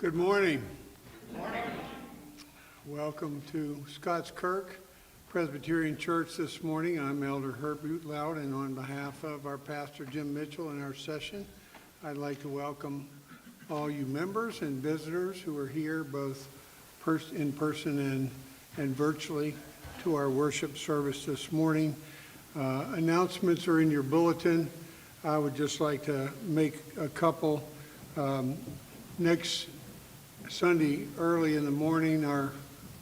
Good morning. Good morning. Welcome to Scots Kirk Presbyterian Church this morning. I'm Elder Herbert Loud, and on behalf of our pastor Jim Mitchell and our session, I'd like to welcome all you members and visitors who are here both in person and virtually to our worship service this morning. Announcements are in your bulletin. I would just like to make a couple. Next Sunday early in the morning, our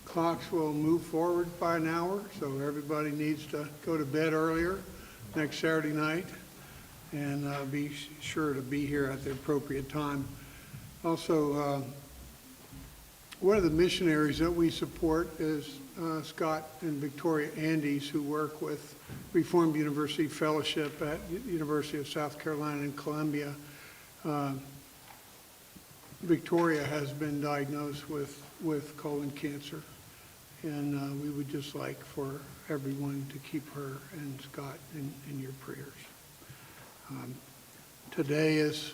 clocks will move forward by an hour, so everybody needs to go to bed earlier next Saturday night and be sure to be here at the appropriate time. Also, one of the missionaries that we support is Scott and Victoria Andes, who work with Reformed University Fellowship at University of South Carolina in Columbia. Victoria has been diagnosed with colon cancer, and we would just like for everyone to keep her and Scott in your prayers. Today is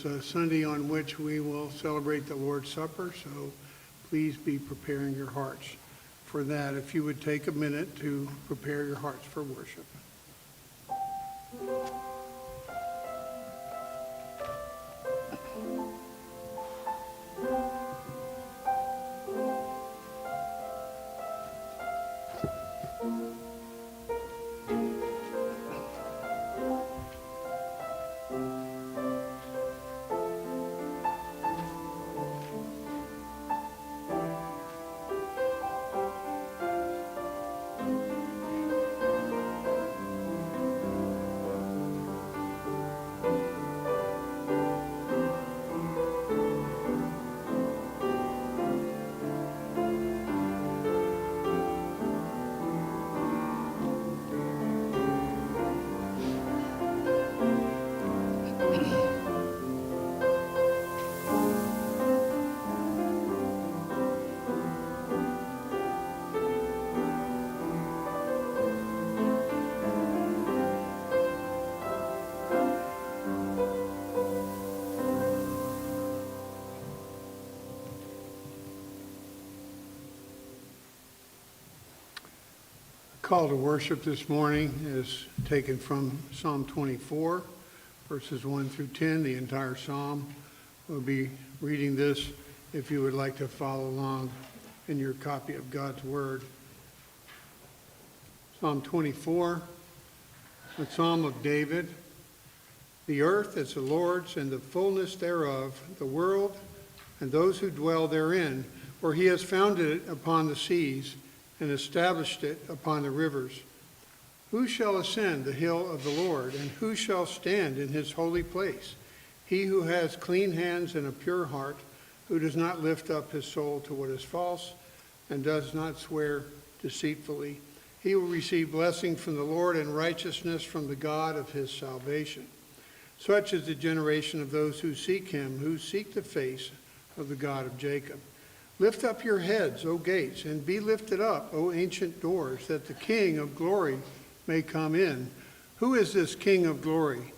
a Sunday on which we will celebrate the Lord's Supper, so please be preparing your hearts for that. If you would take a minute to prepare your hearts for worship. Call to worship this morning is taken from Psalm 24, verses 1 through 10, the entire psalm. We'll be reading this if you would like to follow along in your copy of God's Word. Psalm 24, a psalm of David. The earth is the Lord's and the fullness thereof, the world and those who dwell therein, for he has founded it upon the seas and established it upon the rivers. Who shall ascend the hill of the Lord, and who shall stand in his holy place? He who has clean hands and a pure heart, who does not lift up his soul to what is false, and does not swear deceitfully. He will receive blessing from the Lord and righteousness from the God of his salvation. Such is the generation of those who seek him, who seek the face of the God of Jacob. Lift up your heads, O gates, and be lifted up, O ancient doors, that the King of glory may come in. Who is this King of glory?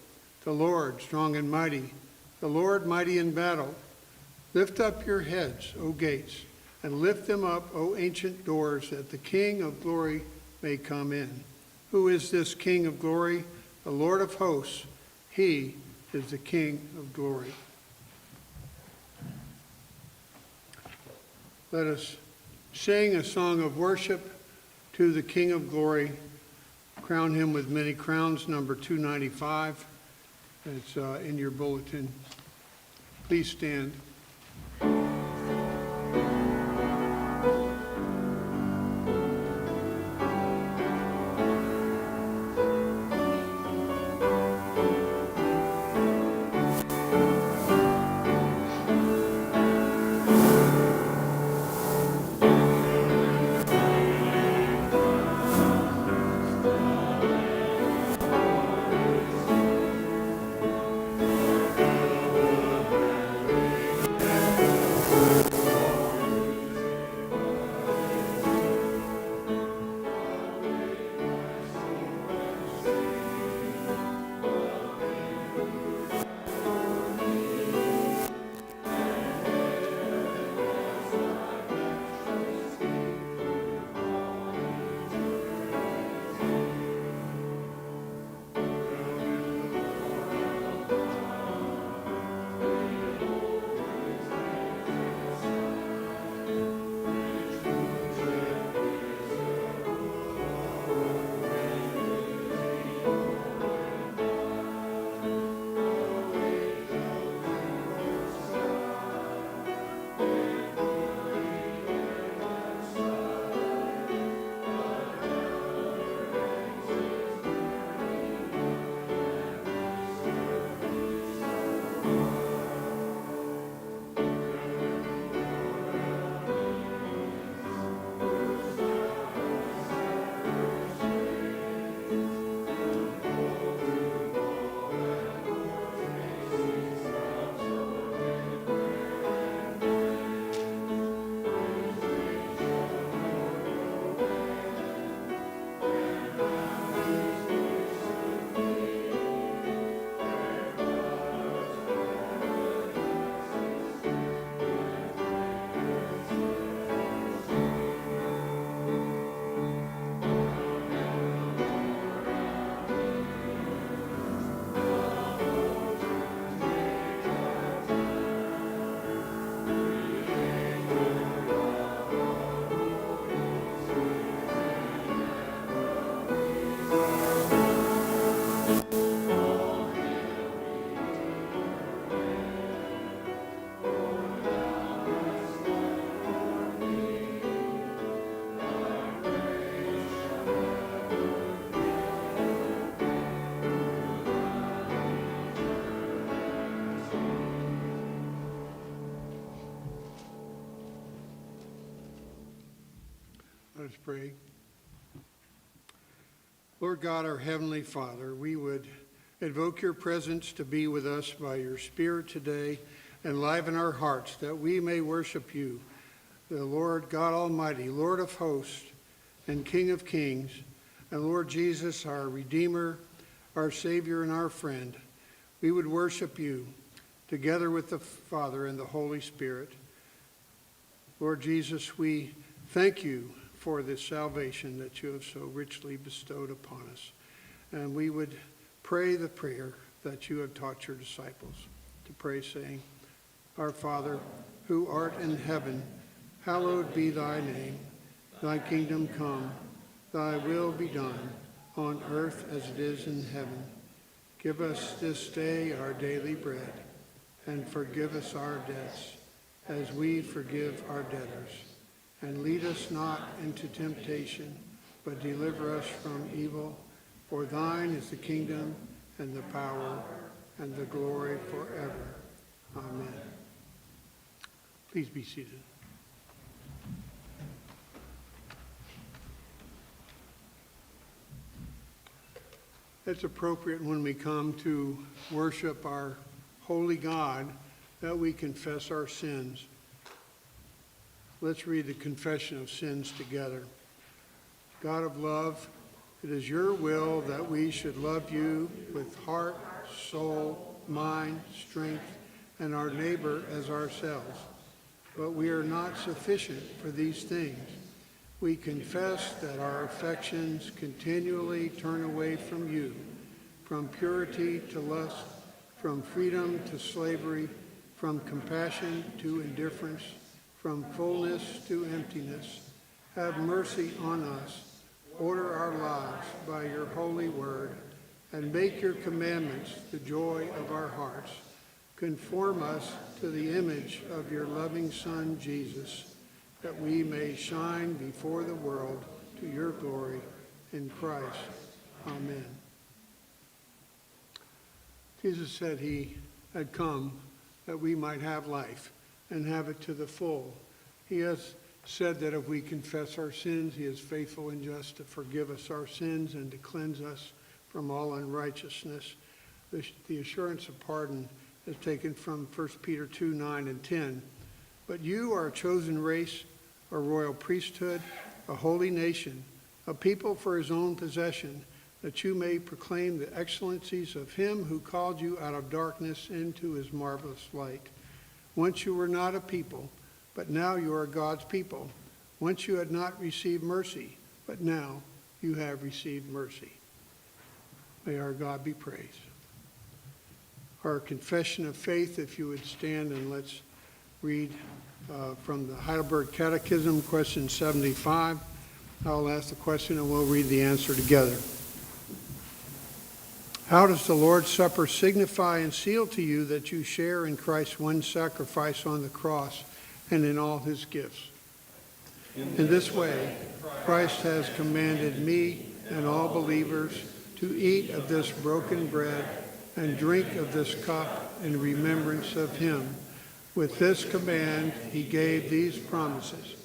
The Lord, strong and mighty, the Lord mighty in battle. Lift up your heads, O gates, and lift them up, O ancient doors, that the King of glory may come in. Who is this King of glory? The Lord of hosts. He is the King of glory. Let us sing a song of worship to the King of Glory. Crown him with many crowns, number 295. It's in your bulletin. Please stand. pray. Lord God, our Heavenly Father, we would invoke your presence to be with us by your Spirit today, enliven our hearts that we may worship you, the Lord God Almighty, Lord of hosts and King of kings, and Lord Jesus, our Redeemer, our Savior, and our friend. We would worship you together with the Father and the Holy Spirit. Lord Jesus, we thank you for this salvation that you have so richly bestowed upon us. And we would pray the prayer that you have taught your disciples to pray, saying, Our Father, who art in heaven, hallowed be thy name. Thy kingdom come, thy will be done, on earth as it is in heaven. Give us this day our daily bread, and forgive us our debts, as we forgive our debtors. And lead us not into temptation, but deliver us from evil. For thine is the kingdom, and the power, and the glory forever. Amen. Please be seated. It's appropriate when we come to worship our holy God that we confess our sins. Let's read the confession of sins together. God of love, it is your will that we should love you with heart, soul, mind, strength, and our neighbor as ourselves. But we are not sufficient for these things. We confess that our affections continually turn away from you, from purity to lust, from freedom to slavery, from compassion to indifference, from fullness to emptiness. Have mercy on us. Order our lives by your holy word, and make your commandments the joy of our hearts. Conform us to the image of your loving Son, Jesus, that we may shine before the world to your glory in Christ. Amen. Jesus said he had come that we might have life and have it to the full. He has said that if we confess our sins, he is faithful and just to forgive us our sins and to cleanse us from all unrighteousness. The assurance of pardon is taken from 1 Peter 2, 9 and 10. But you are a chosen race, a royal priesthood, a holy nation, a people for his own possession, that you may proclaim the excellencies of him who called you out of darkness into his marvelous light. Once you were not a people, but now you are God's people. Once you had not received mercy, but now you have received mercy. May our God be praised. Our confession of faith, if you would stand, and let's read from the Heidelberg Catechism, question 75. I'll ask the question and we'll read the answer together. How does the Lord's Supper signify and seal to you that you share in Christ's one sacrifice on the cross and in all his gifts? In this way, Christ has commanded me and all believers to eat of this broken bread and drink of this cup in remembrance of him. With this command, he gave these promises.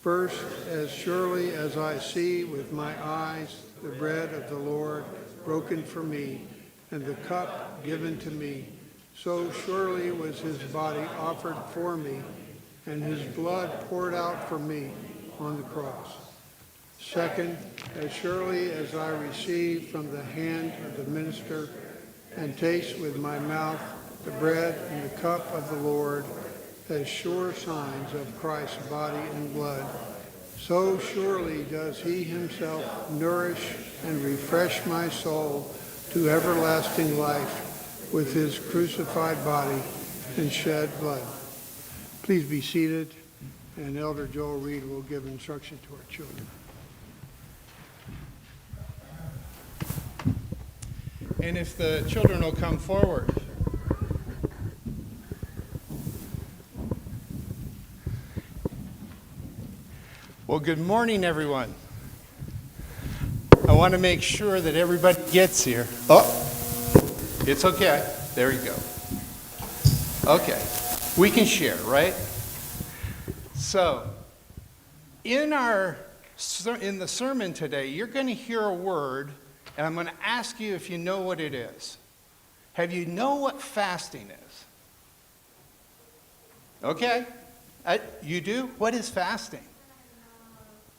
First, as surely as I see with my eyes the bread of the Lord broken for me, and the cup given to me, so surely was his body offered for me, and his blood poured out for me on the cross. Second, as surely as I receive from the hand of the minister and taste with my mouth the bread and the cup of the Lord, as sure signs of Christ's body and blood, so surely does he himself nourish and refresh my soul to everlasting life with his crucified body and shed blood. Please be seated, and Elder Joel Reed will give instruction to our children. And if the children will come forward. Well, good morning, everyone. I want to make sure that everybody gets here. Oh, it's okay. There you go. Okay. We can share, right? So, in our in the sermon today, you're going to hear a word, and I'm going to ask you if you know what it is. Have you know what fasting is? Okay. You do? What is fasting?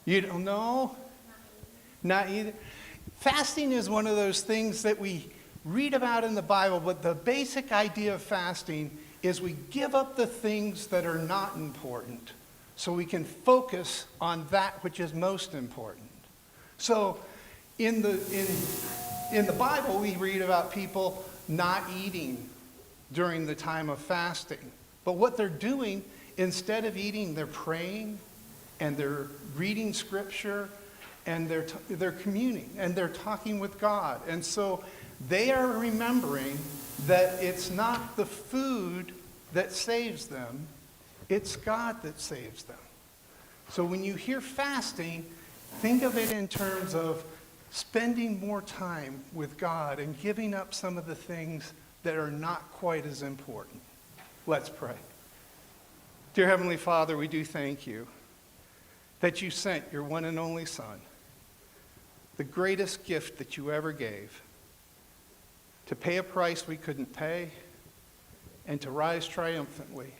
You don't know? Not either. Fasting is one of those things that we read about in the Bible, but the basic idea of fasting is we give up the things that are not important so we can focus on that which is most important. So in the Bible, we read about people not eating during the time of fasting. But what they're doing, instead of eating, they're praying and they're reading scripture and they're communing and they're talking with God. And so they are remembering that it's not the food that saves them, it's God that saves them. So when you hear fasting, think of it in terms of spending more time with God and giving up some of the things that are not quite as important. Let's pray. Dear Heavenly Father, we do thank you that you sent your one and only Son, the greatest gift that you ever gave, to pay a price we couldn't pay and to rise triumphantly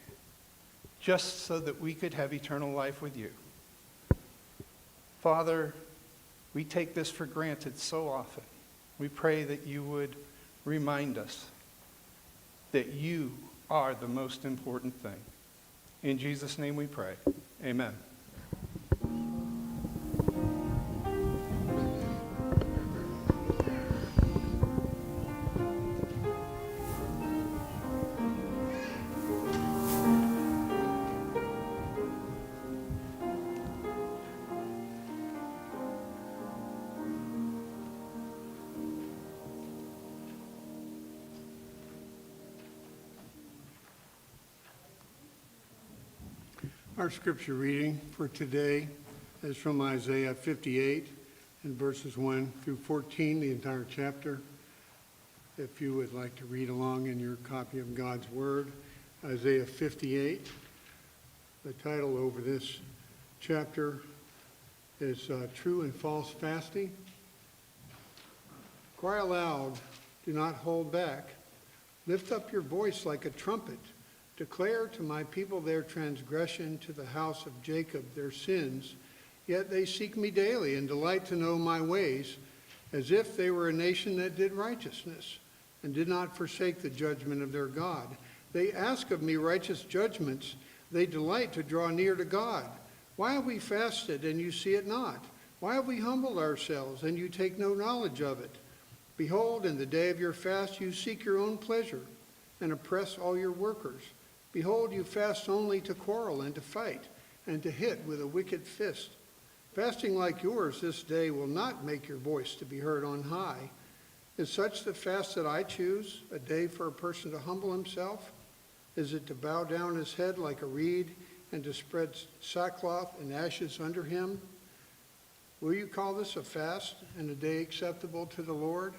just so that we could have eternal life with you. Father, we take this for granted so often. We pray that you would remind us that you are the most important thing. In Jesus' name we pray. Amen. Our scripture reading for today is from Isaiah 58 and verses 1 through 14, the entire chapter. If you would like to read along in your copy of God's Word, Isaiah 58. The title over this chapter is True and False Fasting. Cry aloud, do not hold back. Lift up your voice like a trumpet. Declare to my people their transgression, to the house of Jacob their sins. Yet they seek me daily and delight to know my ways, as if they were a nation that did righteousness and did not forsake the judgment of their God. They ask of me righteous judgments. They delight to draw near to God. Why have we fasted and you see it not? Why have we humbled ourselves and you take no knowledge of it? Behold, in the day of your fast you seek your own pleasure and oppress all your workers. Behold, you fast only to quarrel and to fight, and to hit with a wicked fist. Fasting like yours this day will not make your voice to be heard on high. Is such the fast that I choose, a day for a person to humble himself? Is it to bow down his head like a reed, and to spread sackcloth and ashes under him? Will you call this a fast, and a day acceptable to the Lord?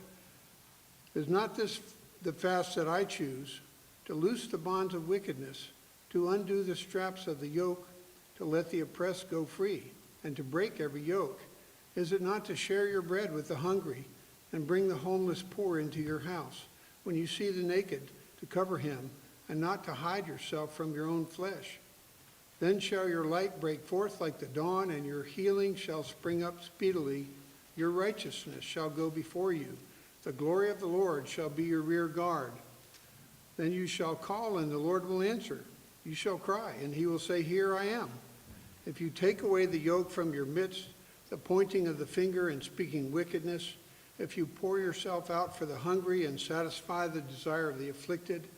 Is not this the fast that I choose, to loose the bonds of wickedness, to undo the straps of the yoke, to let the oppressed go free, and to break every yoke? Is it not to share your bread with the hungry, and bring the homeless poor into your house? When you see the naked, to cover him, and not to hide yourself from your own flesh? Then shall your light break forth like the dawn, and your healing shall spring up speedily. Your righteousness shall go before you. The glory of the Lord shall be your rear guard. Then you shall call, and the Lord will answer. You shall cry, and he will say, Here I am. If you take away the yoke from your midst, the pointing of the finger and speaking wickedness, if you pour yourself out for the hungry and satisfy the desire of the afflicted,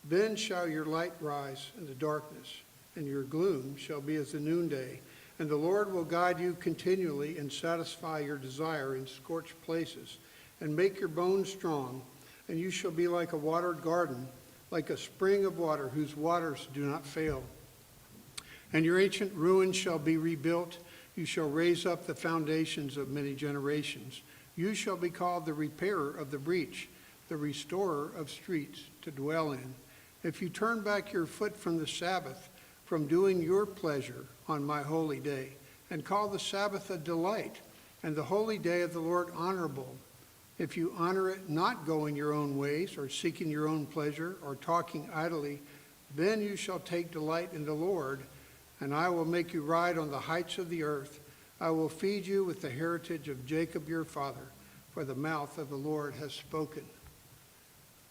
then shall your light rise in the darkness, and your gloom shall be as the noonday. And the Lord will guide you continually and satisfy your desire in scorched places, and make your bones strong. And you shall be like a watered garden, like a spring of water whose waters do not fail. And your ancient ruins shall be rebuilt. You shall raise up the foundations of many generations. You shall be called the repairer of the breach, the restorer of streets to dwell in. If you turn back your foot from the Sabbath, from doing your pleasure on my holy day, and call the Sabbath a delight, and the holy day of the Lord honorable. If you honor it, not going your own ways, or seeking your own pleasure, or talking idly, then you shall take delight in the Lord, and I will make you ride on the heights of the earth. I will feed you with the heritage of Jacob your father, for the mouth of the Lord has spoken.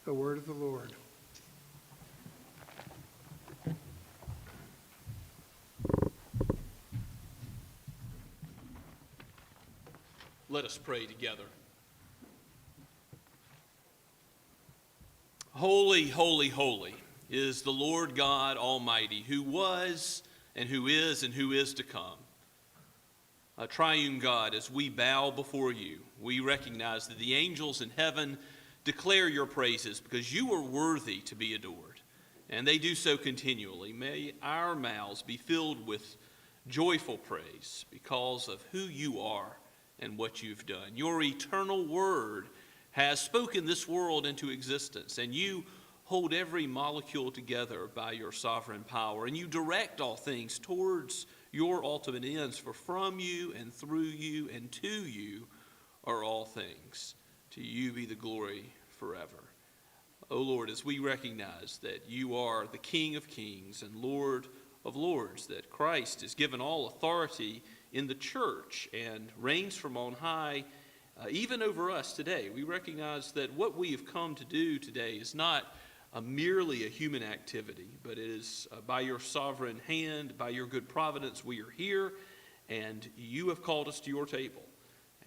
The word of the Lord. Let us pray together. Holy, holy, holy is the Lord God Almighty, who was and who is to come. A triune God, as we bow before you, we recognize that the angels in heaven declare your praises because you are worthy to be adored, and they do so continually. May our mouths be filled with joyful praise because of who you are and what you've done. Your eternal word has spoken this world into existence, and you hold every molecule together by your sovereign power, and you direct all things towards your ultimate ends, for from you and through you and to you are all things. To you be the glory forever. O Lord, as we recognize that you are the King of kings and Lord of lords, that Christ has given all authority in the church and reigns from on high, even over us today. We recognize that what we have come to do today is not merely a human activity, but it is by your sovereign hand, by your good providence, we are here, and you have called us to your table.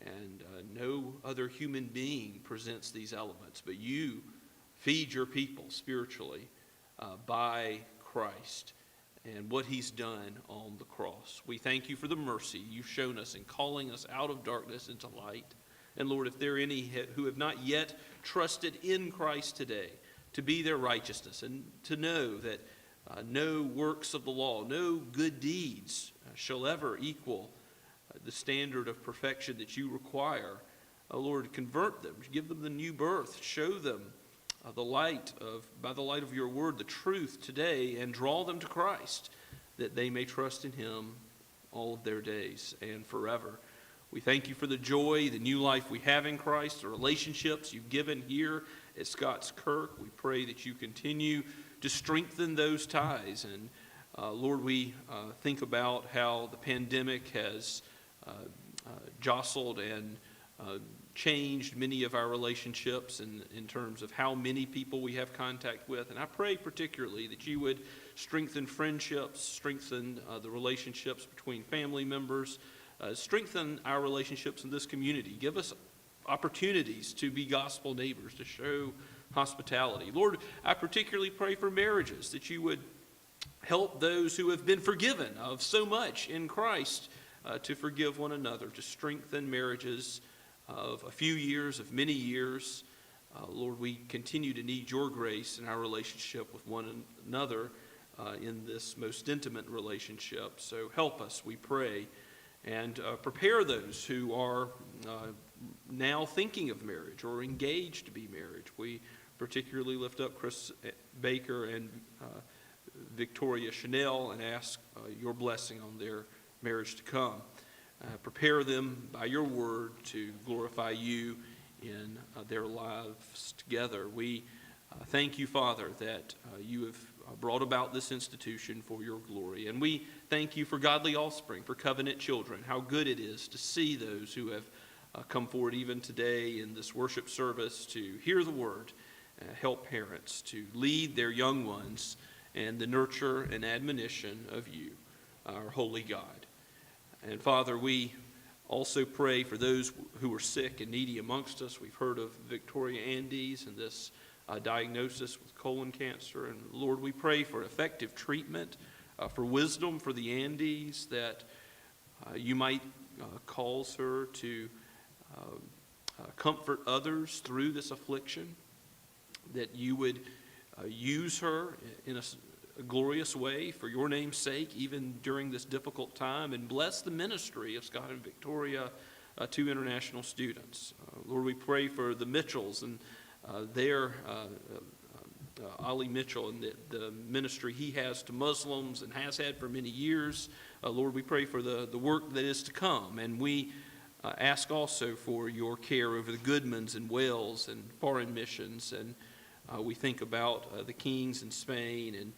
And no other human being presents these elements, but you feed your people spiritually by Christ and what he's done on the cross. We thank you for the mercy you've shown us in calling us out of darkness into light. And Lord, if there are any who have not yet trusted in Christ today to be their righteousness, and to know that no works of the law, no good deeds shall ever equal the standard of perfection that you require, Lord, convert them, give them the new birth, show them by the light of your word, the truth today, and draw them to Christ, that they may trust in him all of their days and forever. We thank you for the joy, the new life we have in Christ, the relationships you've given here at Scots Kirk. We pray that you continue to strengthen those ties. And Lord, we think about how the pandemic has jostled and changed many of our relationships in terms of how many people we have contact with. And I pray particularly that you would strengthen friendships, strengthen the relationships between family members, strengthen our relationships in this community. Give us opportunities to be gospel neighbors, to show hospitality. Lord, I particularly pray for marriages, that you would help those who have been forgiven of so much in Christ to forgive one another, to strengthen marriages of a few years, of many years. Lord, we continue to need your grace in our relationship with one another in this most intimate relationship. So help us, we pray, and prepare those who are now thinking of marriage or engaged to be married. We particularly lift up Chris Baker and Victoria Chanel and ask your blessing on their marriage to come. Prepare them by your word to glorify you in their lives together. We thank you, Father, that you have brought about this institution for your glory. And we thank you for godly offspring, for covenant children. How good it is to see those who have come forward even today in this worship service to hear the word, help parents to lead their young ones in the nurture and admonition of you, our holy God. And Father, we also pray for those who are sick and needy amongst us. We've heard of Victoria Andes and this diagnosis with colon cancer. And Lord, we pray for effective treatment, for wisdom for the Andes, that you might cause her to comfort others through this affliction, that you would use her in a glorious way for your name's sake, even during this difficult time, and bless the ministry of Scott and Victoria, two international students. Lord, we pray for the Mitchells and their Ali Mitchell and the ministry he has to Muslims and has had for many years. Lord, we pray for the work that is to come, and we ask also for your care over the Goodmans in Wales and foreign missions, and we think about the Kings in Spain and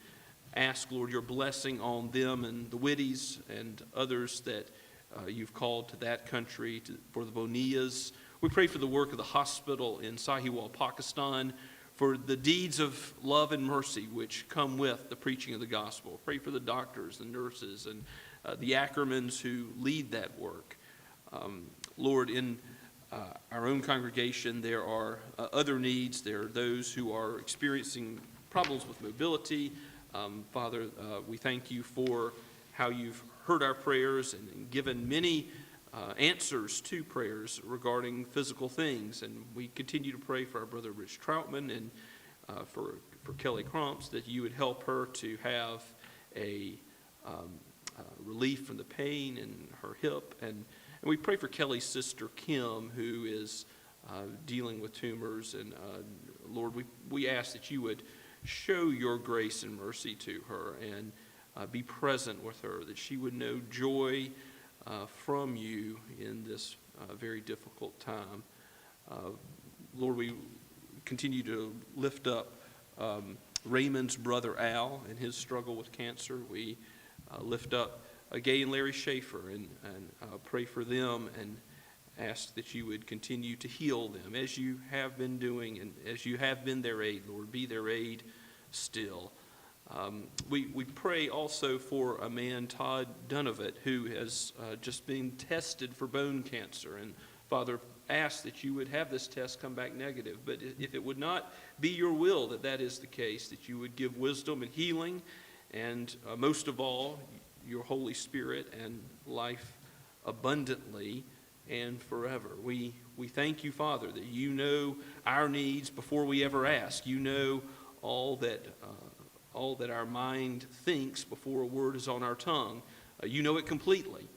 ask, Lord, your blessing on them and the Whitties and others that you've called to that country, for the Bonias. We pray for the work of the hospital in Sahiwal, Pakistan, for the deeds of love and mercy which come with the preaching of the gospel. Pray for the doctors and nurses and the Ackermans who lead that work. Lord, in our own congregation, there are other needs. There are those who are experiencing problems with mobility. Father, we thank you for how you've heard our prayers and given many answers to prayers regarding physical things. And we continue to pray for our brother Rich Troutman and for Kelly Crumps, that you would help her to have a relief from the pain in her hip. And we pray for Kelly's sister Kim, who is dealing with tumors. And Lord, we ask that you would show your grace and mercy to her and be present with her, that she would know joy from you in this very difficult time. Lord, we continue to lift up Raymond's brother Al and his struggle with cancer. We lift up Gay and Larry Schaefer and pray for them and ask that you would continue to heal them as you have been doing and as you have been their aid, Lord. Be their aid still. We pray also for a man, Todd Dunovet, who has just been tested for bone cancer. And Father, ask that you would have this test come back negative. But if it would not be your will that that is the case, that you would give wisdom and healing, and most of all, your Holy Spirit and life abundantly and forever. We thank you, Father, that you know our needs before we ever ask. You know all that our mind thinks before a word is on our tongue. You know it completely.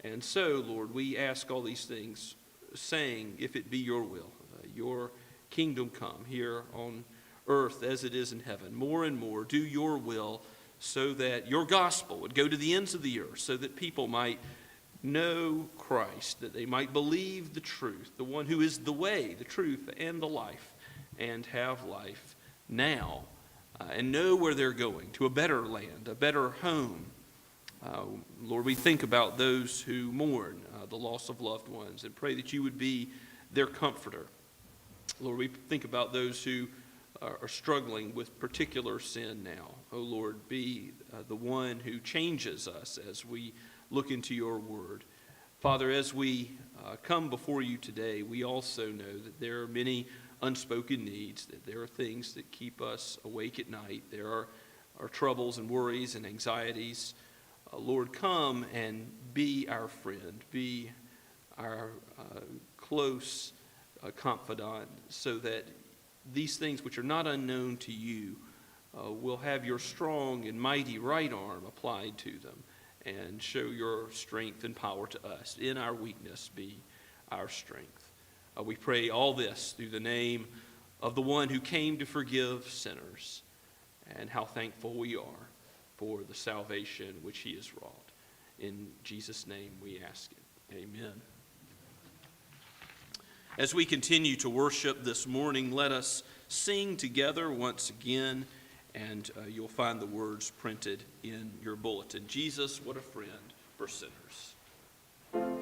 And so, Lord, we ask all these things, saying, if it be your will, your kingdom come here on earth as it is in heaven. More and more, do your will so that your gospel would go to the ends of the earth, so that people might know Christ, that they might believe the truth, the one who is the way, the truth, and the life, and have life now, and know where they're going, to a better land, a better home. Lord, we think about those who mourn the loss of loved ones and pray that you would be their comforter. Lord, we think about those who are struggling with particular sin now. Oh Lord, be the one who changes us as we look into your word. Father, as we come before you today, we also know that there are many unspoken needs, that there are things that keep us awake at night. There are troubles and worries and anxieties. Lord, come and be our friend, be our close confidant, so that these things which are not unknown to you will have your strong and mighty right arm applied to them, and show your strength and power to us. In our weakness, be our strength. We pray all this through the name of the one who came to forgive sinners, and how thankful we are for the salvation which he has wrought. In Jesus' name we ask it. Amen. As we continue to worship this morning, let us sing together once again, and you'll find the words printed in your bulletin. Jesus, what a friend for sinners. Jesus,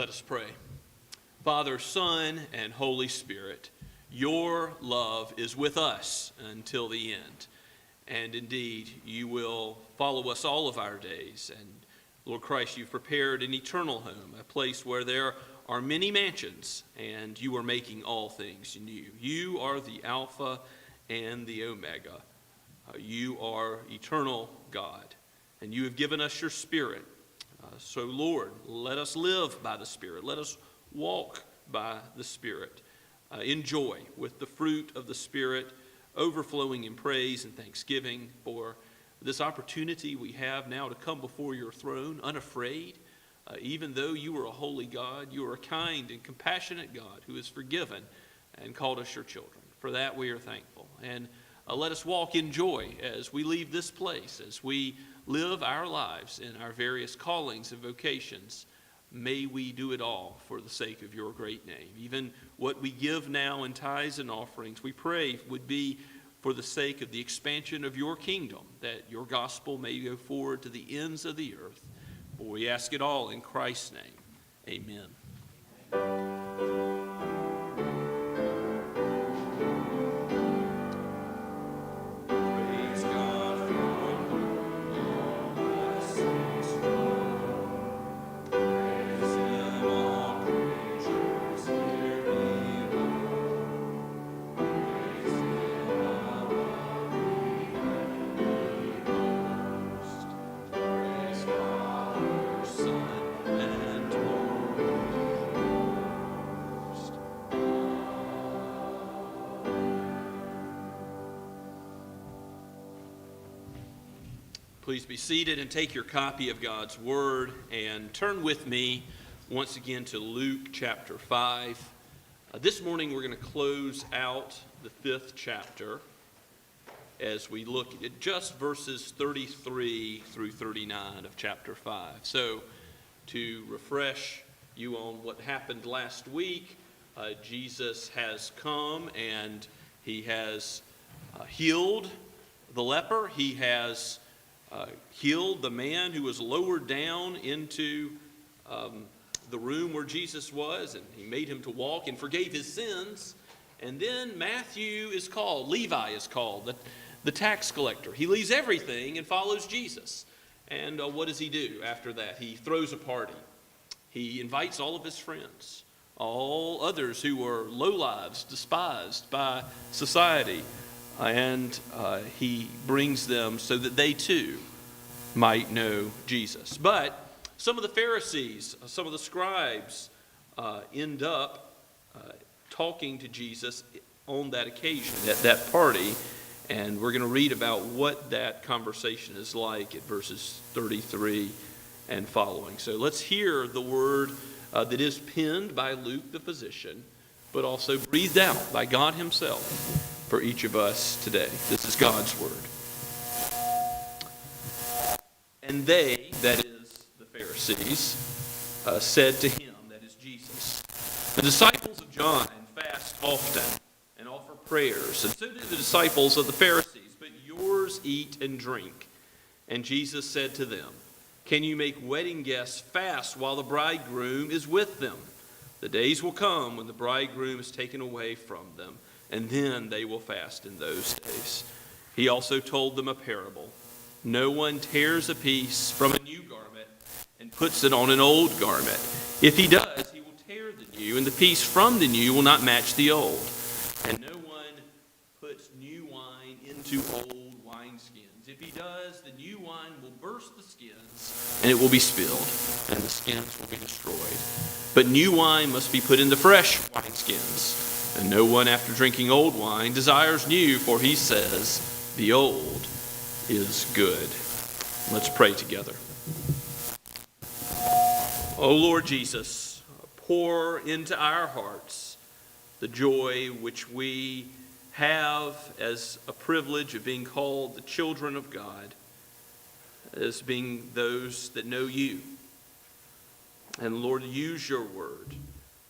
Let us pray. Father, Son, and Holy Spirit, your love is with us until the end. And indeed, you will follow us all of our days. And Lord Christ, you've prepared an eternal home, a place where there are many mansions, and you are making all things new. You are the Alpha and the Omega. You are eternal God, and you have given us your Spirit. So, Lord, let us live by the Spirit. Let us walk by the Spirit. Enjoy with the fruit of the Spirit, overflowing in praise and thanksgiving for this opportunity we have now to come before your throne unafraid. Even though you are a holy God, you are a kind and compassionate God who has forgiven and called us your children. For that we are thankful. And let us walk in joy as we leave this place, as we live our lives in our various callings and vocations. May we do it all for the sake of your great name. Even what we give now in tithes and offerings, we pray would be for the sake of the expansion of your kingdom, that your gospel may go forward to the ends of the earth. For we ask it all in Christ's name. Amen. Please be seated and take your copy of God's Word and turn with me once again to Luke chapter 5. This morning we're going to close out the 5th chapter as we look at just verses 33 through 39 of chapter 5. So to refresh you on what happened last week, Jesus has come and he has healed the leper. He has healed the man who was lowered down into the room where Jesus was, and he made him to walk and forgave his sins. And then Matthew is called, Levi is called, the tax collector. He leaves everything and follows Jesus. And what does he do after that? He throws a party. He invites all of his friends, all others who were lowlives, despised by society. And he brings them so that they too might know Jesus. But some of the Pharisees, some of the scribes end up talking to Jesus on that occasion, at that party. And we're going to read about what that conversation is like at verses 33 and following. So let's hear the word that is penned by Luke the physician, but also breathed out by God himself for each of us today. This is God's word. And they, that is the Pharisees, said to him, that is Jesus, the disciples of John fast often and offer prayers, and so do the disciples of the Pharisees, but yours eat and drink. And Jesus said to them, can you make wedding guests fast while the bridegroom is with them? The days will come when the bridegroom is taken away from them, and then they will fast in those days. He also told them a parable. No one tears a piece from a new garment and puts it on an old garment. If he does, he will tear the new, and the piece from the new will not match the old. And no one puts new wine into old wineskins. If he does, the new wine will burst the skins, and it will be spilled, and the skins will be destroyed. But new wine must be put into fresh wineskins. And no one, after drinking old wine, desires new, for he says, the old is good. Let's pray together. O Lord Jesus, pour into our hearts the joy which we have as a privilege of being called the children of God, as being those that know you. And Lord, use your word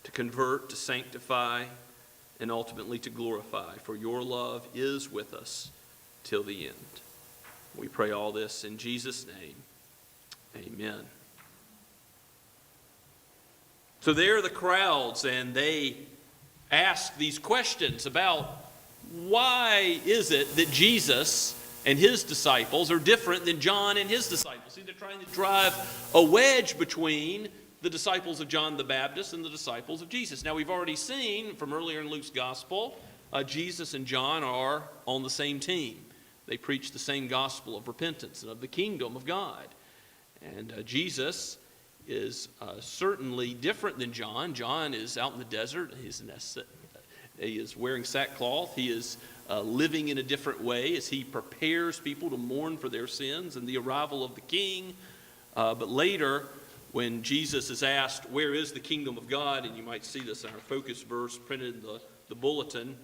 to convert, to sanctify, and ultimately to glorify, for your love is with us till the end. We pray all this in Jesus' name. Amen. So there are the crowds, and they ask these questions about why is it that Jesus and his disciples are different than John and his disciples. See, they're trying to drive a wedge between the disciples of John the Baptist and the disciples of Jesus. Now, we've already seen from earlier in Luke's gospel, Jesus and John are on the same team. They preach the same gospel of repentance and of the kingdom of God. And Jesus is certainly different than John. John is out in the desert. He is wearing sackcloth. He is living in a different way as he prepares people to mourn for their sins and the arrival of the king. But later, when Jesus is asked, where is the kingdom of God? And you might see this in our focus verse printed in the bulletin,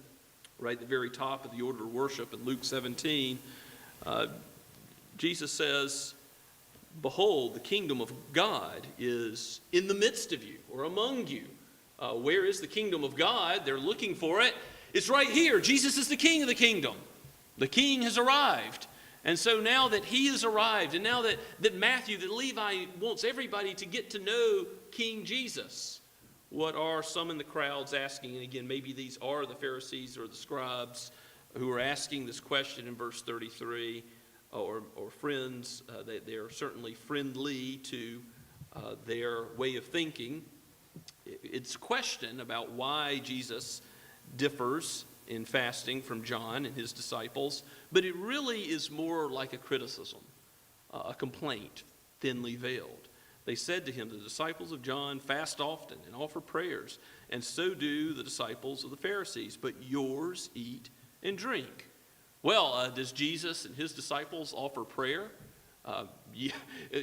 right at the very top of the order of worship in Luke 17. Jesus says, behold, the kingdom of God is in the midst of you, or among you. Where is the kingdom of God? They're looking for it. It's right here. Jesus is the king of the kingdom. The king has arrived. And so now that he has arrived, and now that Matthew, that Levi wants everybody to get to know King Jesus, what are some in the crowds asking? And again, maybe these are the Pharisees or the scribes who are asking this question in verse 33, or friends. They are certainly friendly to their way of thinking. It's a question about why Jesus differs in fasting from John and his disciples, but it really is more like a criticism, a complaint, thinly veiled. They said to him, the disciples of John fast often and offer prayers, and so do the disciples of the Pharisees, but yours eat and drink. Well, does Jesus and his disciples offer prayer?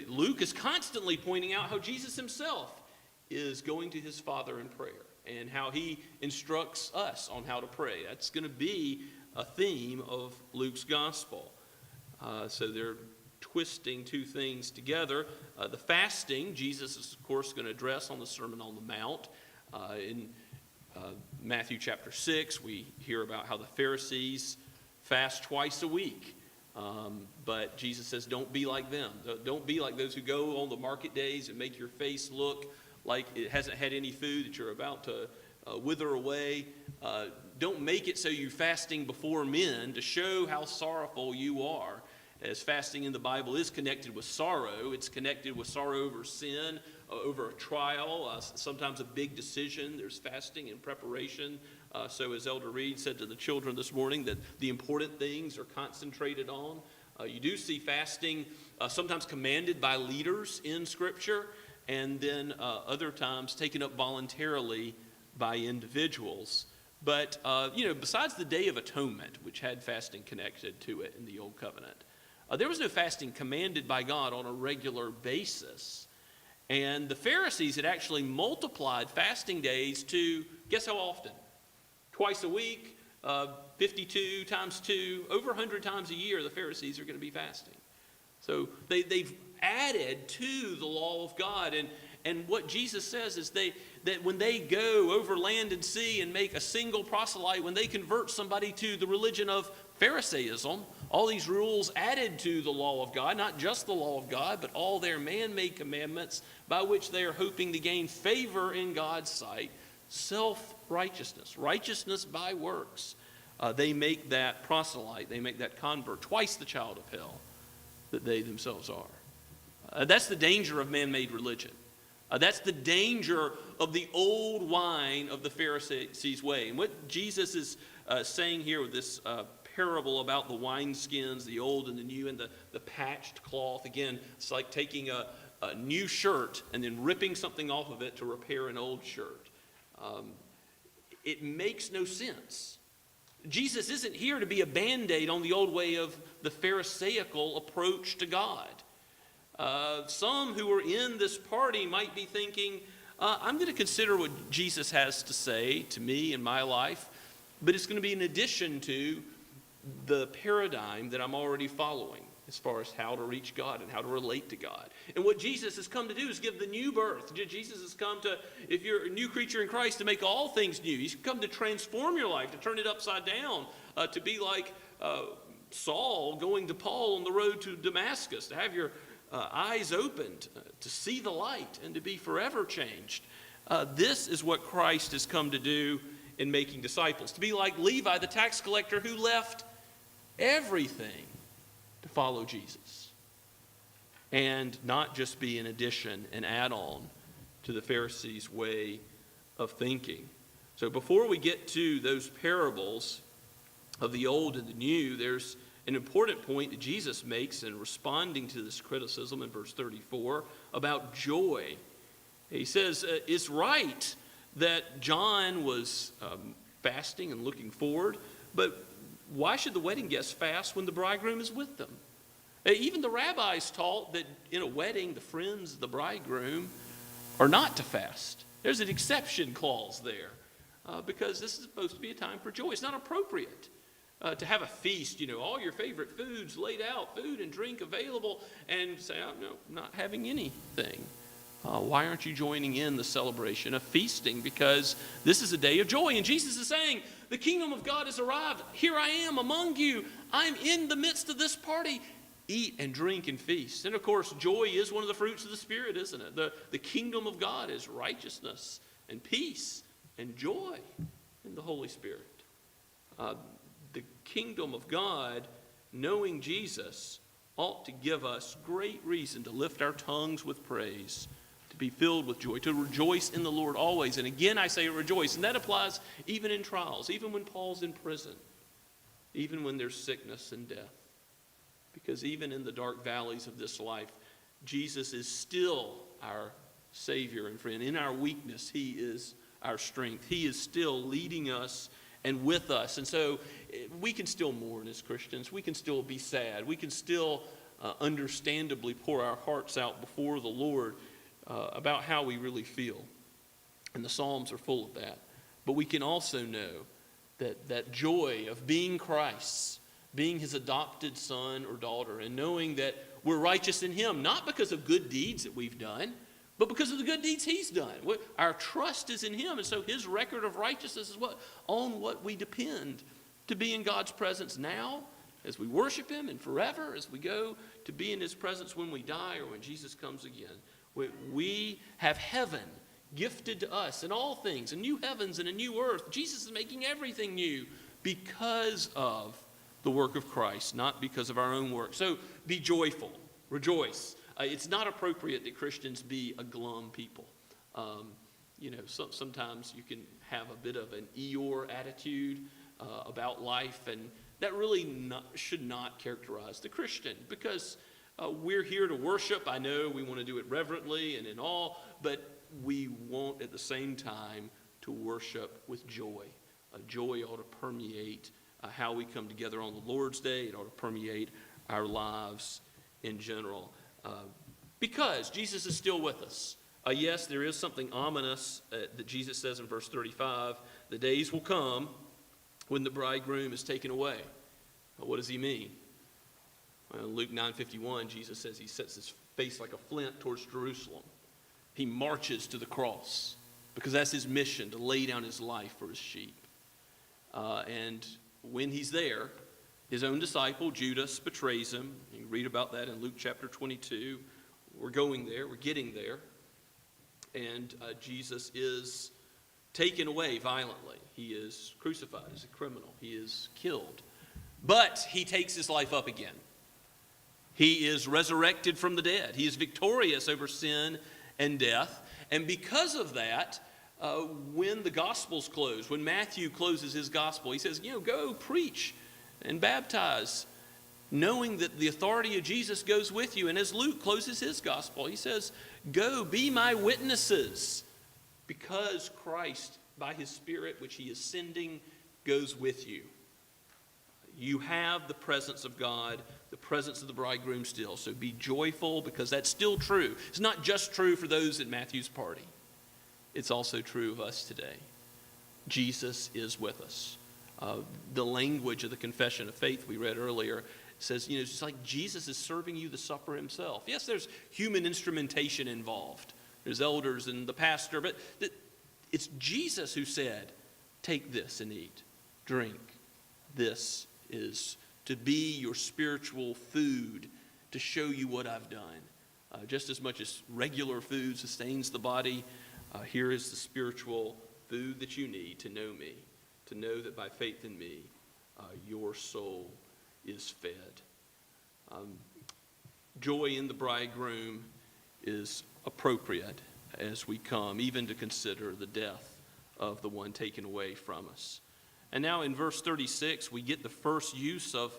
Luke is constantly pointing out how Jesus himself is going to his Father in prayer, and how he instructs us on how to pray. That's going to be a theme of Luke's gospel. So they're twisting two things together. The fasting, Jesus is, of course, going to address on the Sermon on the Mount. In Matthew chapter 6, we hear about how the Pharisees fast twice a week. But Jesus says, don't be like them. Don't be like those who go on the market days and make your face look like it hasn't had any food, that you're about to wither away. Don't make it so you're fasting before men to show how sorrowful you are. As fasting in the Bible is connected with sorrow, it's connected with sorrow over sin, over a trial, sometimes a big decision. There's fasting and preparation. So as Elder Reed said to the children this morning, that the important things are concentrated on. You do see fasting sometimes commanded by leaders in Scripture, and then other times taken up voluntarily by individuals. But, besides the Day of Atonement, which had fasting connected to it in the Old Covenant, there was no fasting commanded by God on a regular basis. And the Pharisees had actually multiplied fasting days to, guess how often? Twice a week, 52 times 2, over 100 times a year the Pharisees are going to be fasting. So they've added to the law of God. And what Jesus says is that when they go over land and sea and make a single proselyte, when they convert somebody to the religion of Pharisaism, all these rules added to the law of God, not just the law of God, but all their man-made commandments by which they are hoping to gain favor in God's sight, self-righteousness, righteousness by works. They make that proselyte, they make that convert twice the child of hell that they themselves are. That's the danger of man-made religion. That's the danger of the old wine of the Pharisees' way. And what Jesus is saying here with this parable about the wineskins, the old and the new, and the patched cloth, again, it's like taking a new shirt and then ripping something off of it to repair an old shirt. It makes no sense. Jesus isn't here to be a Band-Aid on the old way of the Pharisaical approach to God. Some who are in this party might be thinking, I'm going to consider what Jesus has to say to me in my life, but it's going to be in addition to the paradigm that I'm already following as far as how to reach God and how to relate to God. And what Jesus has come to do is give the new birth. Jesus has come to, if you're a new creature in Christ, to make all things new. He's come to transform your life, to turn it upside down, to be like Saul going to Paul on the road to Damascus, to have your eyes opened, to see the light, and to be forever changed. This is what Christ has come to do in making disciples, to be like Levi, the tax collector, who left everything to follow Jesus and not just be an addition, an add-on to the Pharisees' way of thinking. So before we get to those parables of the old and the new, there's an important point that Jesus makes in responding to this criticism in verse 34 about joy. He says, it's right that John was fasting and looking forward, but why should the wedding guests fast when the bridegroom is with them? Even the rabbis taught that in a wedding, the friends of the bridegroom are not to fast. There's an exception clause there because this is supposed to be a time for joy. It's not appropriate to have a feast, all your favorite foods laid out, food and drink available, and say, oh, no, I'm not having anything. Why aren't you joining in the celebration of feasting? Because this is a day of joy. And Jesus is saying, the kingdom of God has arrived. Here I am among you. I'm in the midst of this party. Eat and drink and feast. And of course, joy is one of the fruits of the Spirit, isn't it? The kingdom of God is righteousness and peace and joy in the Holy Spirit. The kingdom of God, knowing Jesus, ought to give us great reason to lift our tongues with praise, to be filled with joy, to rejoice in the Lord always. And again, I say rejoice. And that applies even in trials, even when Paul's in prison, even when there's sickness and death. Because even in the dark valleys of this life, Jesus is still our Savior and friend. In our weakness, He is our strength. He is still leading us and with us. And so we can still mourn as Christians. We can still be sad. We can still understandably pour our hearts out before the Lord about how we really feel. And the Psalms are full of that. But we can also know that joy of being Christ's, being His adopted son or daughter, and knowing that we're righteous in Him, not because of good deeds that we've done, but because of the good deeds He's done. Our trust is in Him, and so His record of righteousness is on what we depend to be in God's presence now, as we worship Him, and forever, as we go to be in His presence when we die or when Jesus comes again. We have heaven gifted to us in all things, a new heavens and a new earth. Jesus is making everything new because of the work of Christ, not because of our own work. So be joyful, rejoice. It's not appropriate that Christians be a glum people. Sometimes you can have a bit of an Eeyore attitude about life, and that really should not characterize the Christian, because we're here to worship. I know we want to do it reverently and in awe, but we want at the same time to worship with joy. Joy ought to permeate how we come together on the Lord's Day. It ought to permeate our lives in general. Because Jesus is still with us. Yes, there is something ominous that Jesus says in verse 35. The days will come when the bridegroom is taken away. What does He mean? Well, in Luke 9:51, Jesus says He sets His face like a flint towards Jerusalem. He marches to the cross because that's His mission, to lay down His life for His sheep. And when He's there, His own disciple, Judas, betrays Him. You can read about that in Luke chapter 22. We're going there. We're getting there. And Jesus is taken away violently. He is crucified as a criminal. He is killed. But He takes His life up again. He is resurrected from the dead. He is victorious over sin and death. And because of that, when the Gospels close, when Matthew closes his Gospel, he says, go preach and baptize, knowing that the authority of Jesus goes with you. And as Luke closes his Gospel, he says, go be my witnesses, because Christ, by His Spirit, which He is sending, goes with you. You have the presence of God, the presence of the bridegroom still. So be joyful, because that's still true. It's not just true for those at Matthew's party. It's also true of us today. Jesus is with us. The language of the confession of faith we read earlier says, it's just like Jesus is serving you the supper Himself. Yes, there's human instrumentation involved. There's elders and the pastor, but it's Jesus who said, take this and eat, drink. This is to be your spiritual food, to show you what I've done. Just as much as regular food sustains the body, Here is the spiritual food that you need to know me, to know that by faith in me, your soul is fed. Joy in the bridegroom is appropriate as we come, even to consider the death of the one taken away from us. And now in verse 36, we get the first use of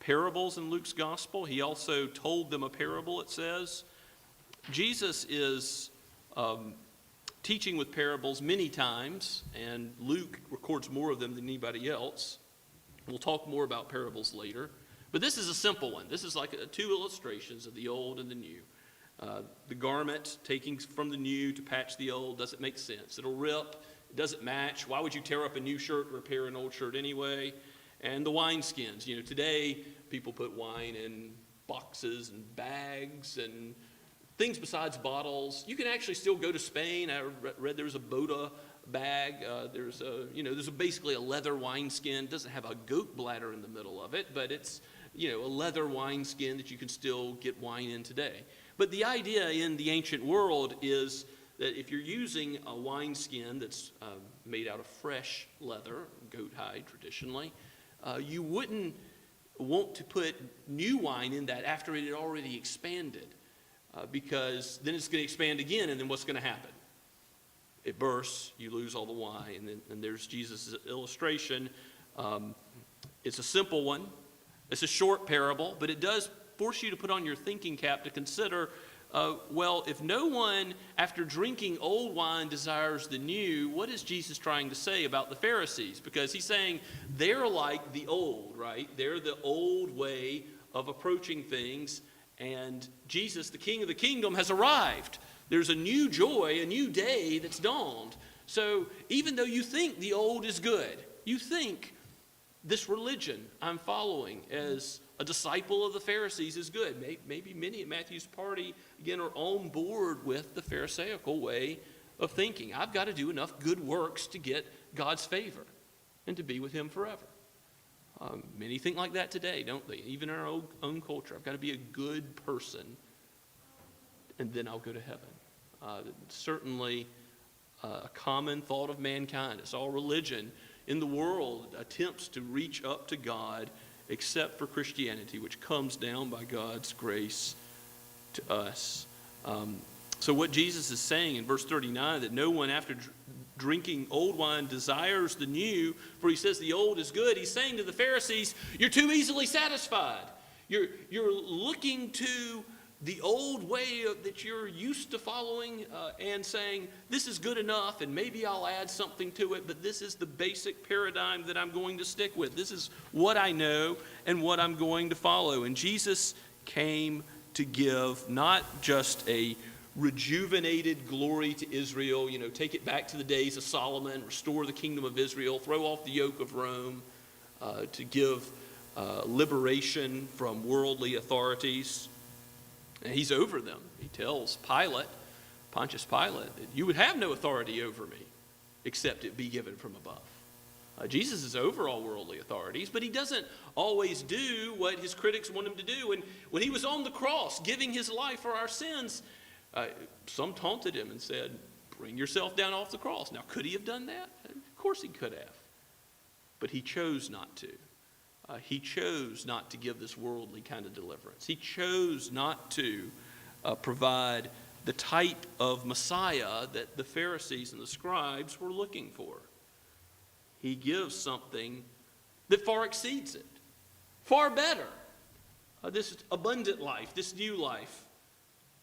parables in Luke's gospel. He also told them a parable, it says. Jesus is teaching with parables many times, and Luke records more of them than anybody else. We'll talk more about parables later. But this is a simple one. This is like two illustrations of the old and the new. The garment taking from the new to patch the old doesn't make sense. It'll rip. It doesn't match. Why would you tear up a new shirt and repair an old shirt anyway? And the wineskins. You know, today people put wine in boxes and bags and things besides bottles. You can actually still go to Spain. I read there's a Boda bag. There's basically a leather wineskin. It doesn't have a goat bladder in the middle of it, but it's, a leather wineskin that you can still get wine in today. But the idea in the ancient world is that if you're using a wineskin that's made out of fresh leather, goat hide traditionally, you wouldn't want to put new wine in that after it had already expanded, because then it's going to expand again, and then what's going to happen? It bursts, you lose all the wine, and there's Jesus' illustration. It's a simple one. It's a short parable, but it does force you to put on your thinking cap to consider, if no one, after drinking old wine, desires the new, what is Jesus trying to say about the Pharisees? Because he's saying they're like the old, right? They're the old way of approaching things, and Jesus, the King of the kingdom, has arrived. There's a new joy, a new day that's dawned. So even though you think the old is good, you think this religion I'm following as a disciple of the Pharisees is good. Maybe many at Matthew's party, again, are on board with the Pharisaical way of thinking. I've got to do enough good works to get God's favor and to be with him forever. Many think like that today, don't they? Even in our own culture. I've got to be a good person, and then I'll go to heaven. Certainly a common thought of mankind. It's all religion in the world attempts to reach up to God, except for Christianity, which comes down by God's grace to us. So what Jesus is saying in verse 39, that no one after drinking old wine desires the new, for he says the old is good. He's saying to the Pharisees, you're too easily satisfied. You're looking to the old way that you're used to following and saying, this is good enough and maybe I'll add something to it, but this is the basic paradigm that I'm going to stick with. This is what I know and what I'm going to follow. And Jesus came to give not just a rejuvenated glory to Israel, take it back to the days of Solomon, restore the kingdom of Israel, throw off the yoke of Rome, to give liberation from worldly authorities. And he's over them. He tells Pontius Pilate, that you would have no authority over me except it be given from above. Jesus is over all worldly authorities, but he doesn't always do what his critics want him to do. And when he was on the cross giving his life for our sins, some taunted him and said, bring yourself down off the cross. Now, could he have done that? Of course he could have. But he chose not to. He chose not to give this worldly kind of deliverance. He chose not to provide the type of Messiah that the Pharisees and the scribes were looking for. He gives something that far exceeds it, far better. This abundant life, this new life.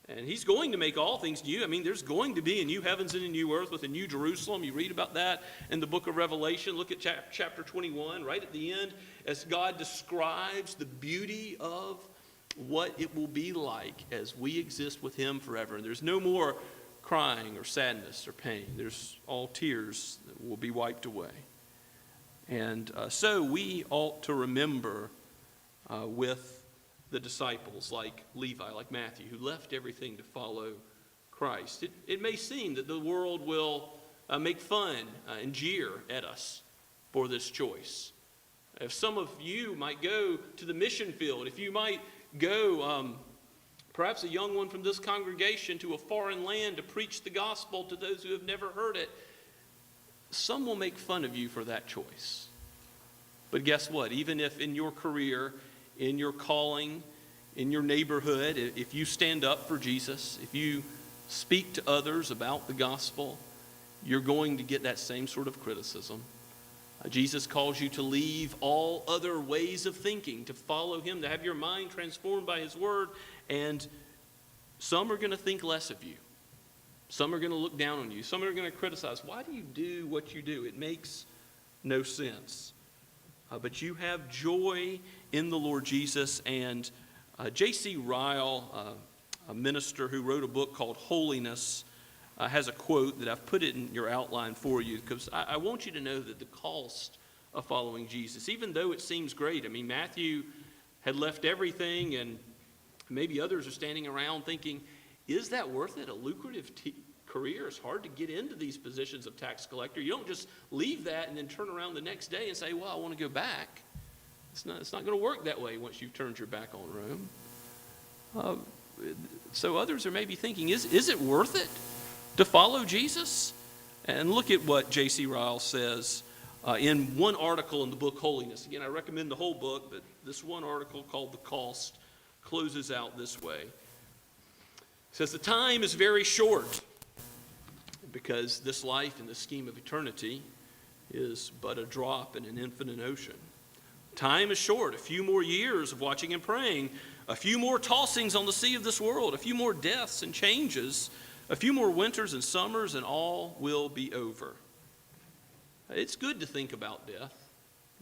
And he's going to make all things new. I mean, there's going to be a new heavens and a new earth with a new Jerusalem. You read about that in the book of Revelation. Look at chapter 21, right at the end, as God describes the beauty of what it will be like as we exist with him forever. And there's no more crying or sadness or pain. There's all tears that will be wiped away. And so we ought to remember with the disciples like Levi, like Matthew, who left everything to follow Christ. It may seem that the world will make fun and jeer at us for this choice. If some of you might go to the mission field, if you might go perhaps a young one from this congregation to a foreign land to preach the gospel to those who have never heard it. Some will make fun of you for that choice. But guess what? Even if in your career, in your calling, in your neighborhood, if you stand up for Jesus, if you speak to others about the gospel, you're going to get that same sort of criticism. Jesus calls you to leave all other ways of thinking, to follow him, to have your mind transformed by his word. And some are going to think less of you. Some are going to look down on you. Some are going to criticize. Why do you do what you do? It makes no sense. But you have joy in the Lord Jesus. And J.C. Ryle, a minister who wrote a book called Holiness, has a quote that I've put it in your outline for you, because I want you to know that the cost of following Jesus, even though it seems great. I mean, Matthew had left everything, and maybe others are standing around thinking, is that worth it? A lucrative career. It's hard to get into these positions of tax collector. You don't just leave that and then turn around the next day and say, well, I want to go back. It's not going to work that way once you've turned your back on Rome. So others are maybe thinking, is it worth it to follow Jesus? And look at what J.C. Ryle says in one article in the book Holiness. Again, I recommend the whole book, but this one article called The Cost closes out this way. It says, the time is very short, because this life in the scheme of eternity is but a drop in an infinite ocean. Time is short. A few more years of watching and praying, a few more tossings on the sea of this world, a few more deaths and changes, a few more winters and summers, and all will be over. It's good to think about death,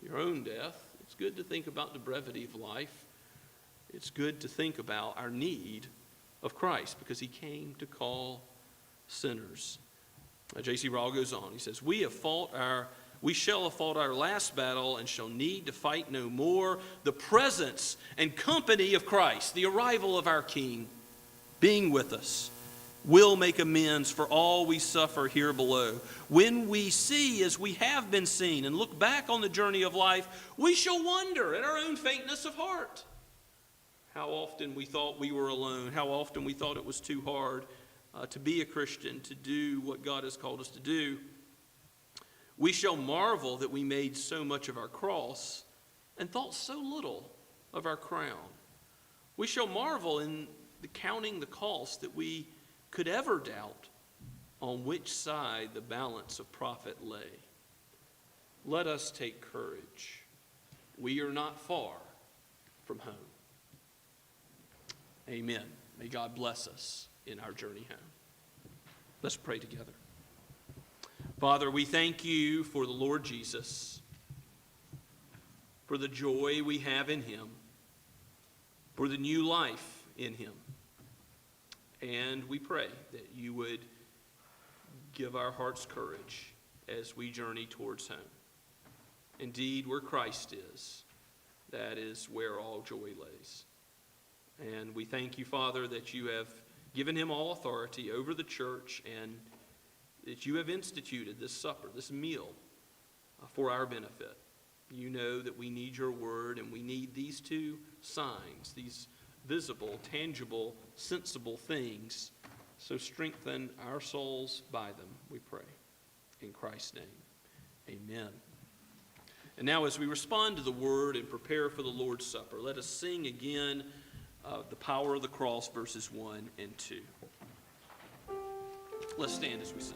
your own death. It's good to think about the brevity of life. It's good to think about our need of Christ, because he came to call sinners. J.C. Ryle goes on. He says, we shall have fought our last battle and shall need to fight no more. The presence and company of Christ, the arrival of our King, being with us, will make amends for all we suffer here below. When we see as we have been seen and look back on the journey of life, we shall wonder at our own faintness of heart. How often we thought we were alone. How often we thought it was too hard to be a Christian, to do what God has called us to do. We shall marvel that we made so much of our cross and thought so little of our crown. We shall marvel in counting the cost that we could ever doubt on which side the balance of profit lay. Let us take courage. We are not far from home. Amen. May God bless us in our journey home. Let's pray together. Father, we thank you for the Lord Jesus, for the joy we have in him, for the new life in him. And we pray that you would give our hearts courage as we journey towards home. Indeed, where Christ is, that is where all joy lays. And we thank you, Father, that you have given him all authority over the church, and that you have instituted this supper, this meal, for our benefit. You know that we need your word, and we need these two signs, these visible, tangible, sensible things. So strengthen our souls by them, we pray. In Christ's name, amen. And now as we respond to the word and prepare for the Lord's Supper, let us sing again the power of the cross, verses 1 and 2. Let's stand as we sing.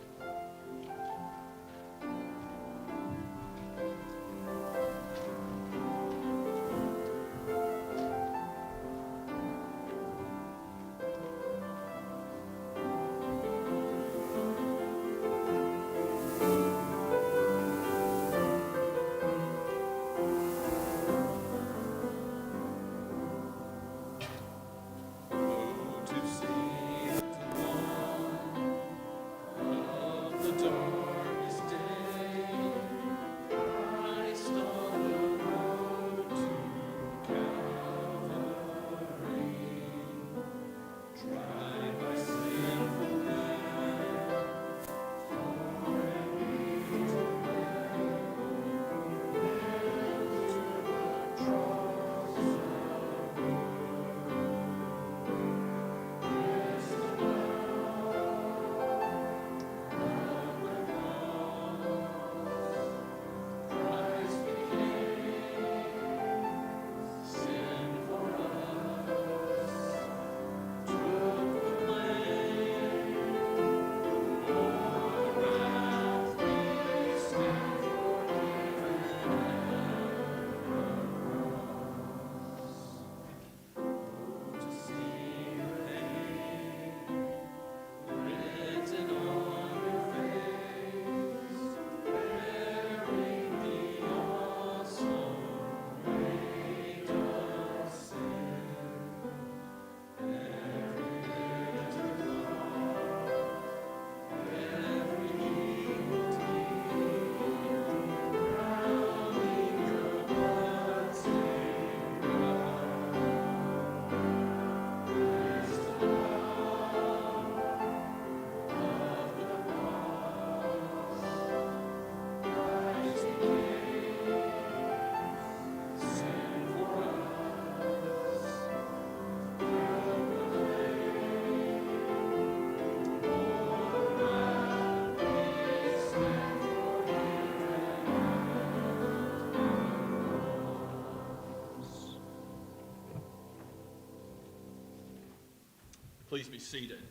Please be seated.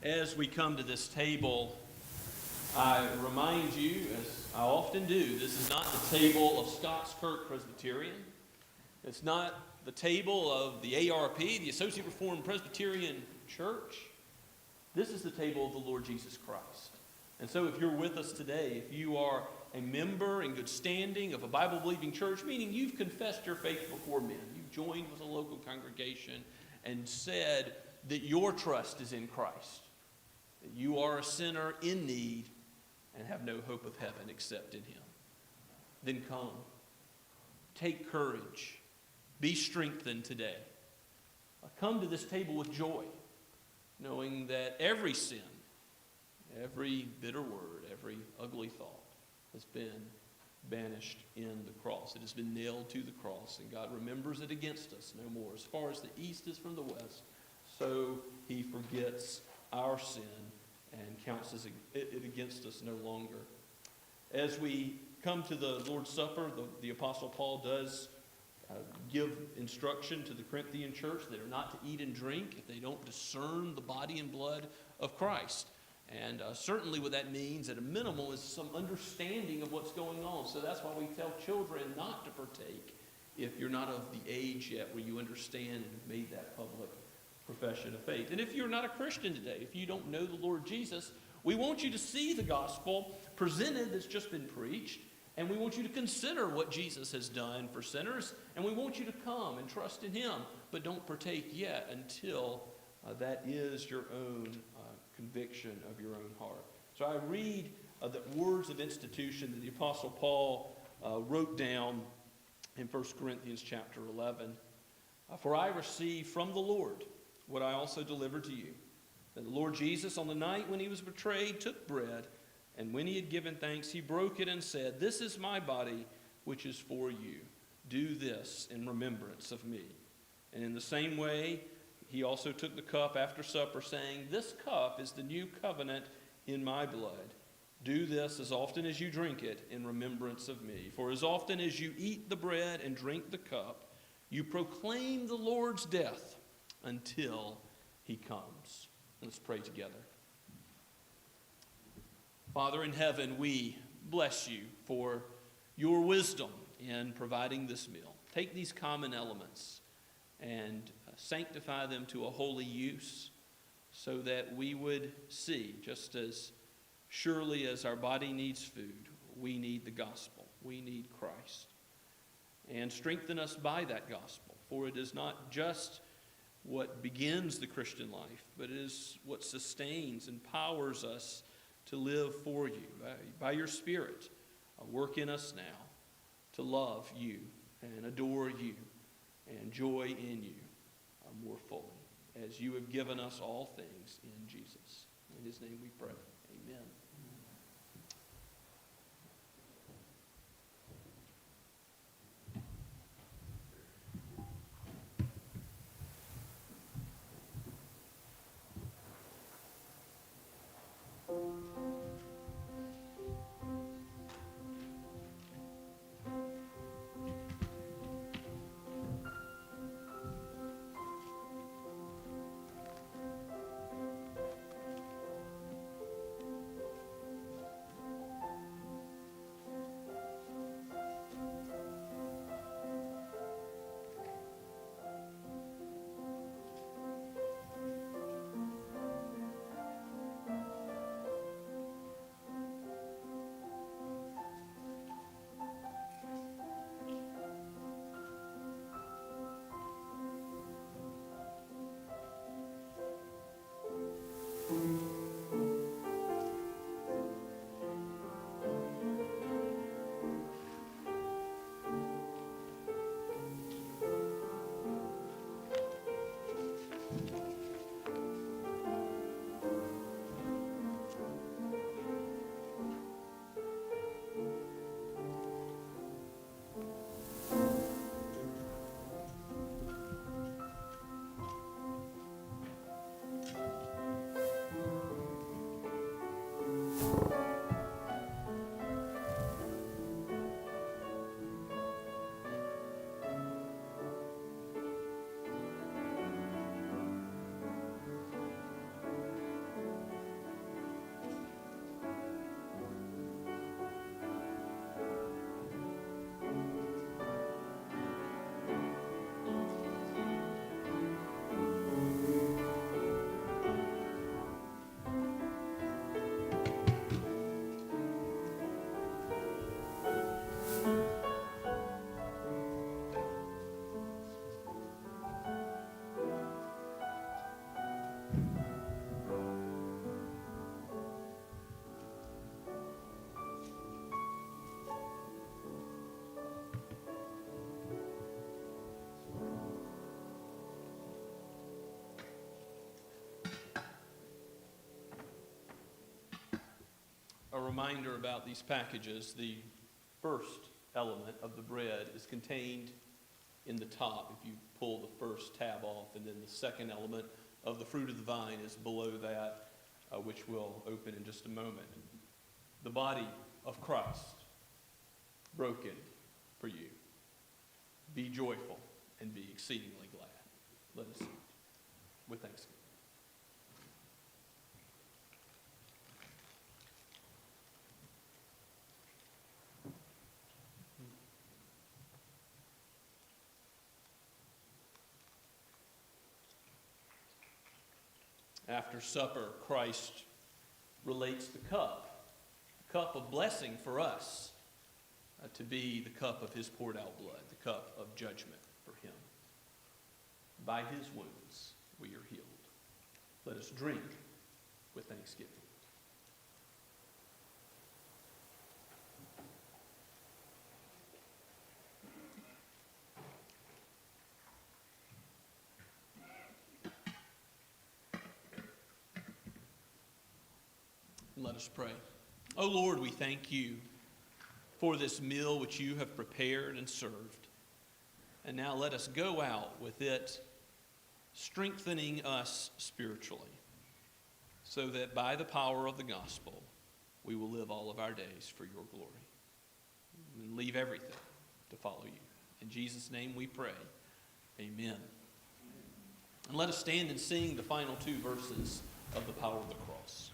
As we come to this table, I remind you, as I often do, this is not the table of Scots Kirk Presbyterian. It's not the table of the ARP, the Associate Reformed Presbyterian Church. This is the table of the Lord Jesus Christ. And so if you're with us today, if you are a member in good standing of a Bible-believing church, meaning you've confessed your faith before men, you've joined with a local congregation and said that your trust is in Christ, that you are a sinner in need and have no hope of heaven except in him, then come. Take courage. Be strengthened today. Come to this table with joy, knowing that every sin, every bitter word, every ugly thought has been banished in the cross. It has been nailed to the cross, and God remembers it against us no more. As far as the east is from the west, so he forgets our sin and counts it against us no longer. As we come to the Lord's Supper, the Apostle Paul does give instruction to the Corinthian church that are not to eat and drink if they don't discern the body and blood of Christ. And certainly what that means at a minimal is some understanding of what's going on. So that's why we tell children not to partake if you're not of the age yet where you understand and have made that public profession of faith. And if you're not a Christian today, if you don't know the Lord Jesus, we want you to see the gospel presented that's just been preached. And we want you to consider what Jesus has done for sinners. And we want you to come and trust in him. But don't partake yet until that is your own conviction of your own heart. So I read the words of institution that the Apostle Paul wrote down in 1 Corinthians chapter 11. For I received from the Lord what I also delivered to you, that the Lord Jesus, on the night when he was betrayed, took bread, and when he had given thanks, he broke it and said, "This is my body, which is for you. Do this in remembrance of me." And in the same way, he also took the cup after supper, saying, "This cup is the new covenant in my blood. Do this as often as you drink it in remembrance of me. For as often as you eat the bread and drink the cup, you proclaim the Lord's death until he comes." Let's pray together. Father in heaven, we bless you for your wisdom in providing this meal. Take these common elements and sanctify them to a holy use so that we would see, just as surely as our body needs food, we need the gospel. We need Christ. And strengthen us by that gospel, for it is not just what begins the Christian life, but it is what sustains and powers us to live for you. By your Spirit, work in us now to love you and adore you and joy in you more fully, as you have given us all things in Jesus. In his name we pray. Amen. reminder about these packages. The first element of the bread is contained in the top if you pull the first tab off, and then the second element of the fruit of the vine is below that, which we'll open in just a moment. The body of Christ, broken for you. Be joyful and be exceedingly glad. Let us eat with thanksgiving. After supper, Christ relates the cup of blessing for us, to be the cup of his poured out blood, the cup of judgment for him. By his wounds we are healed. Let us drink with thanksgiving. Let us pray. O Lord, we thank you for this meal which you have prepared and served. And now let us go out with it, strengthening us spiritually, so that by the power of the gospel, we will live all of our days for your glory. And leave everything to follow you. In Jesus' name we pray. Amen. And let us stand and sing the final two verses of the Power of the Cross.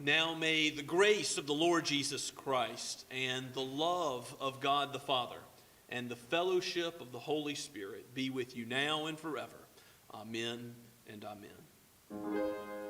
Now may the grace of the Lord Jesus Christ and the love of God the Father and the fellowship of the Holy Spirit be with you now and forever. Amen and amen.